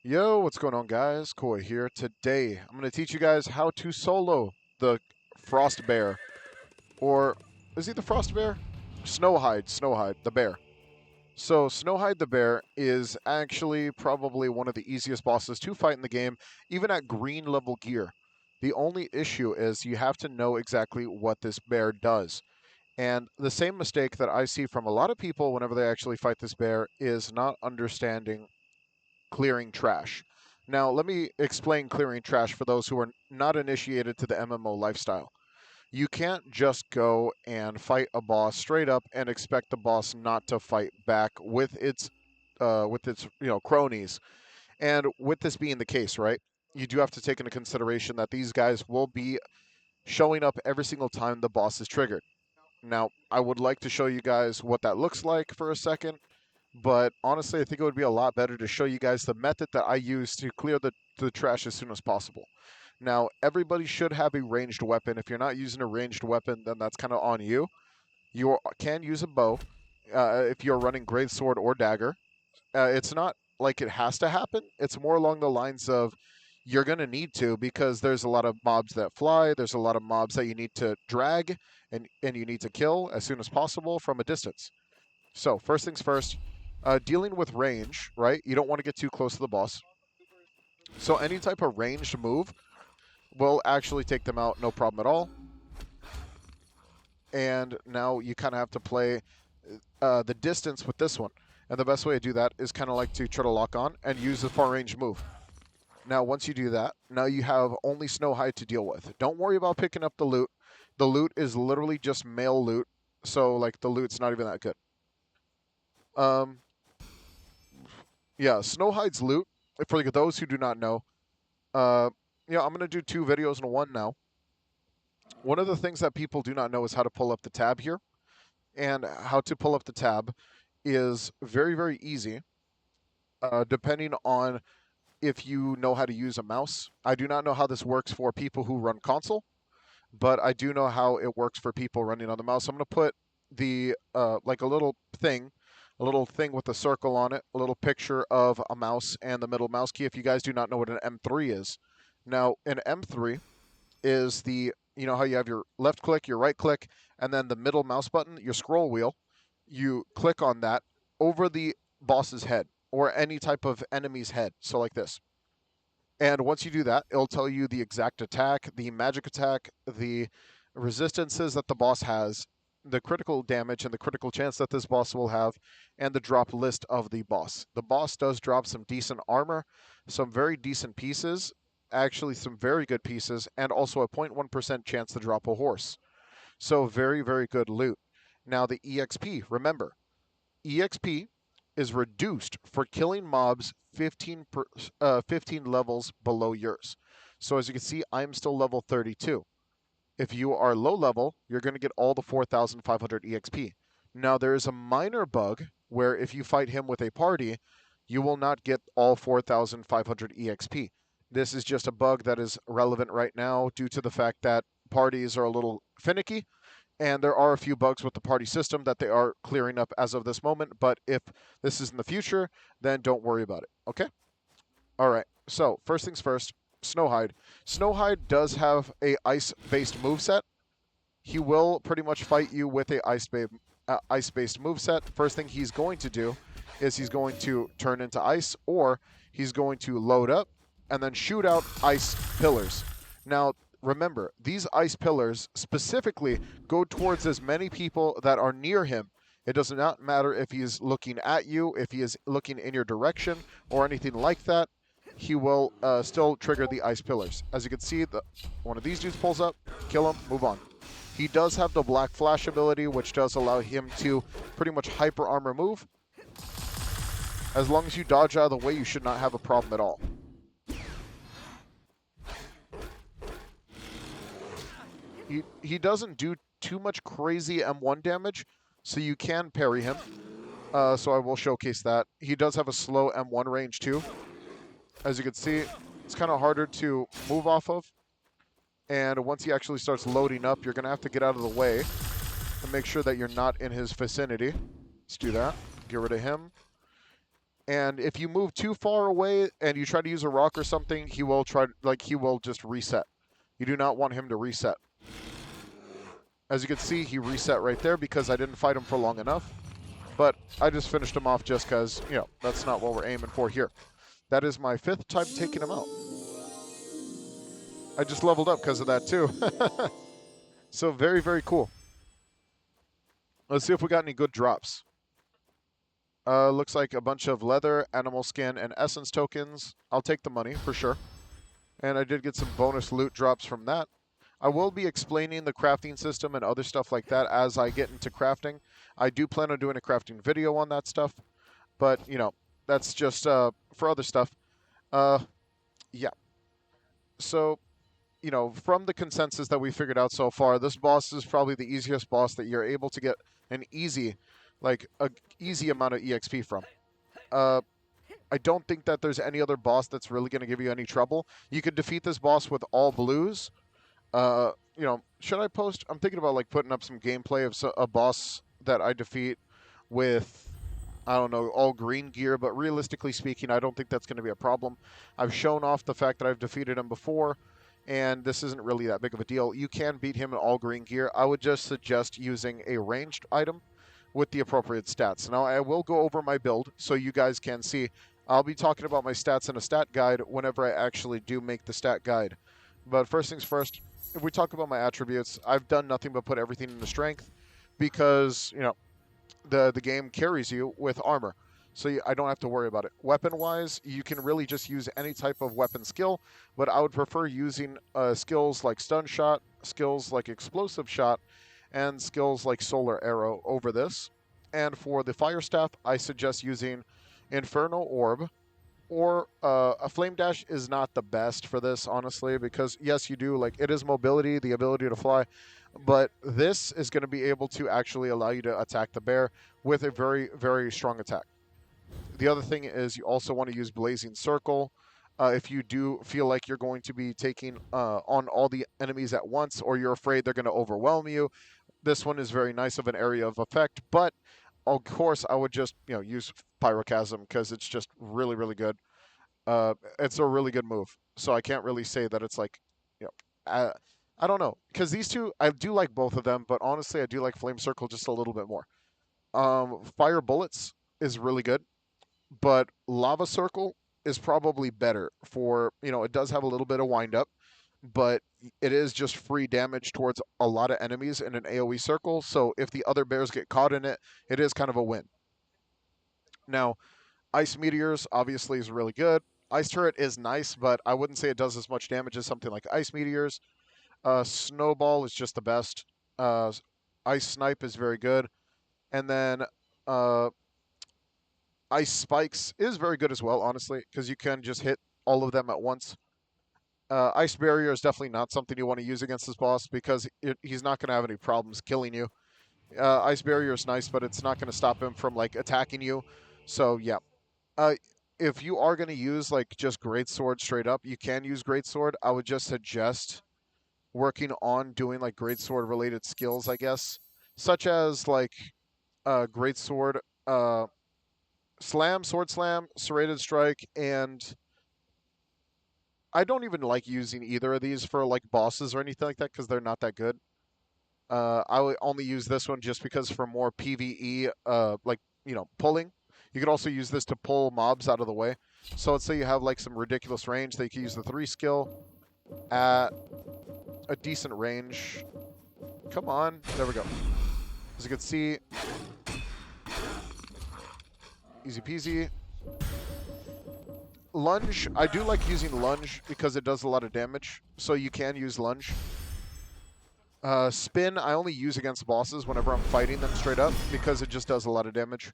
Yo, what's going on, guys? Koi here. Today, I'm going to teach you guys how to solo the Frost Bear. Or, is he the Frost Bear? Snowhide, the bear. So, Snowhide the bear is actually probably one of the easiest bosses to fight in the game, even at green level gear. The only issue is you have to know exactly what this bear does. And the same mistake that I see from a lot of people whenever they actually fight this bear is not understanding clearing trash. Now, let me explain clearing trash for those who are not initiated to the MMO lifestyle. You can't just go and fight a boss straight up and expect the boss not to fight back with its cronies. And with this being the case, right? You do have to take into consideration that these guys will be showing up every single time the boss is triggered. Now, I would like to show you guys what that looks like for a second, but honestly, I think it would be a lot better to show you guys the method that I use to clear the trash as soon as possible. Now, everybody should have a ranged weapon. If you're not using a ranged weapon, then that's kind of on you. You can use a bow if you're running great sword or dagger. It's not like it has to happen. It's more along the lines of you're going to need to because there's a lot of mobs that fly. There's a lot of mobs that you need to drag and you need to kill as soon as possible from a distance. So, first things first, dealing with range, right? You don't want to get too close to the boss. So, any type of ranged move will actually take them out, no problem at all. And now you kind of have to play the distance with this one. And the best way to do that is kind of like to try to lock on and use the far range move. Now, once you do that, now you have only Snowhide to deal with. Don't worry about picking up the loot. The loot is literally just male loot, so like the loot's not even that good. Um, yeah, Snowhide's loot, for those who do not know, uh, I'm going to do two videos in one now. One of the things that people do not know is how to pull up the tab here. And how to pull up the tab is very, very easy, depending on if you know how to use a mouse. I do not know how this works for people who run console, but I do know how it works for people running on the mouse. I'm going to put the like a little thing with a circle on it, a little picture of a mouse and the middle mouse key. If you guys do not know what an M3 is, now an M3 is how you have your left click, your right click, and then the middle mouse button, your scroll wheel. You click on that over the boss's head or any type of enemy's head. So like this. And once you do that, it'll tell you the exact attack, the magic attack, the resistances that the boss has, the critical damage and the critical chance that this boss will have, and the drop list of the boss. The boss does drop some decent armor, some very decent pieces, actually some very good pieces, and also a 0.1% chance to drop a horse. So very, very good loot. Now the EXP, remember, EXP is reduced for killing mobs 15 levels below yours. So as you can see, I'm still level 32. If you are low level, you're going to get all the 4,500 EXP. Now there is a minor bug where if you fight him with a party, you will not get all 4,500 EXP. This is just a bug that is relevant right now due to the fact that parties are a little finicky and there are a few bugs with the party system that they are clearing up as of this moment. But if this is in the future, then don't worry about it. Okay? All right. So first things first, Snowhide. Snowhide does have a ice-based moveset. He will pretty much fight you with a ice-based moveset. First thing he's going to do is he's going to turn into ice, or he's going to load up and then shoot out ice pillars. Now, remember, these ice pillars specifically go towards as many people that are near him. It does not matter if he is looking at you, if he is looking in your direction, or anything like that. He will still trigger the ice pillars. As you can see, one of these dudes pulls up, kill him, move on. He does have the Black Flash ability, which does allow him to pretty much hyper armor move. As long as you dodge out of the way, you should not have a problem at all. He doesn't do too much crazy M1 damage, so you can parry him. So I will showcase that. He does have a slow M1 range too. As you can see, it's kind of harder to move off of. And once he actually starts loading up, you're going to have to get out of the way and make sure that you're not in his vicinity. Let's do that. Get rid of him. And if you move too far away and you try to use a rock or something, he will just reset. You do not want him to reset. As you can see, he reset right there because I didn't fight him for long enough. But I just finished him off just because, that's not what we're aiming for here. That is my 5th time taking him out. I just leveled up because of that too. So very, very cool. Let's see if we got any good drops. Looks like a bunch of leather, animal skin, and essence tokens. I'll take the money for sure. And I did get some bonus loot drops from that. I will be explaining the crafting system and other stuff like that as I get into crafting. I do plan on doing a crafting video on that stuff. But, that's just for other stuff. Yeah. So, from the consensus that we figured out so far, this boss is probably the easiest boss that you're able to get an easy amount of EXP from. I don't think that there's any other boss that's really going to give you any trouble. You could defeat this boss with all blues. Should I post? I'm thinking about putting up some gameplay of a boss that I defeat with, I don't know, all green gear, but realistically speaking, I don't think that's going to be a problem. I've shown off the fact that I've defeated him before, and this isn't really that big of a deal. You can beat him in all green gear. I would just suggest using a ranged item with the appropriate stats. Now, I will go over my build so you guys can see. I'll be talking about my stats in a stat guide whenever I actually do make the stat guide. But first things first, if we talk about my attributes, I've done nothing but put everything into strength because, the game carries you with armor. So I don't have to worry about it. Weapon-wise, you can really just use any type of weapon skill, but I would prefer using skills like stun shot, skills like explosive shot, and skills like solar arrow over this. And for the fire staff, I suggest using Inferno Orb, or a Flame Dash is not the best for this, honestly, because yes, you do, it is mobility, the ability to fly, but this is going to be able to actually allow you to attack the bear with a very, very strong attack. The other thing is you also want to use Blazing Circle. If you do feel like you're going to be taking on all the enemies at once, or you're afraid they're going to overwhelm you, this one is very nice of an area of effect, but of course I would just use Pyrochasm because it's just really, really good. It's a really good move, so I can't really say that it's I don't know, because these two, I do like both of them, but honestly I do like Flame Circle just a little bit more. Fire Bullets is really good, but Lava Circle is probably better for, it does have a little bit of wind up, but it is just free damage towards a lot of enemies in an AoE circle, so if the other bears get caught in it, it is kind of a win. Now, Ice Meteors obviously is really good. Ice Turret is nice, but I wouldn't say it does as much damage as something like Ice Meteors. Snowball is just the best. Ice Snipe is very good. And then Ice Spikes is very good as well, honestly, because you can just hit all of them at once. Ice Barrier is definitely not something you want to use against this boss because he's not going to have any problems killing you. Ice Barrier is nice, but it's not going to stop him from attacking you. So yeah, if you are going to use just Greatsword straight up, you can use Greatsword. I would just suggest working on doing Greatsword related skills, I guess, such as Greatsword, Slam, Sword Slam, Serrated Strike, and I don't even like using either of these for bosses or anything like that because they're not that good. I would only use this one just because for more PvE, pulling. You could also use this to pull mobs out of the way. So let's say you have some ridiculous range, that you can use the 3 skill at a decent range. Come on, there we go. As you can see, easy peasy. Lunge, I do like using lunge because it does a lot of damage, so you can use lunge. Spin, I only use against bosses whenever I'm fighting them straight up because it just does a lot of damage.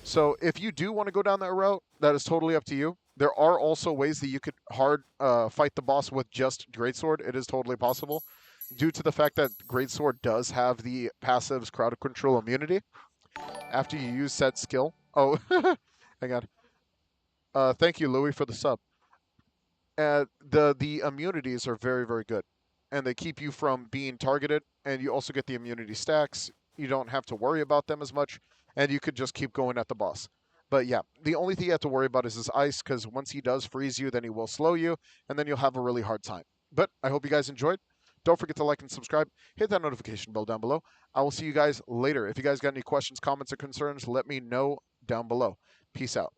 So if you do want to go down that route, that is totally up to you. There are also ways that you could fight the boss with just Greatsword. It is totally possible due to the fact that Greatsword does have the passives crowd control immunity after you use said skill. Oh, hang on. Thank you, Louis, for the sub. The immunities are very, very good, and they keep you from being targeted, and you also get the immunity stacks. You don't have to worry about them as much, and you could just keep going at the boss. But yeah, the only thing you have to worry about is this ice, because once he does freeze you, then he will slow you, and then you'll have a really hard time. But I hope you guys enjoyed. Don't forget to like and subscribe. Hit that notification bell down below. I will see you guys later. If you guys got any questions, comments, or concerns, let me know down below. Peace out.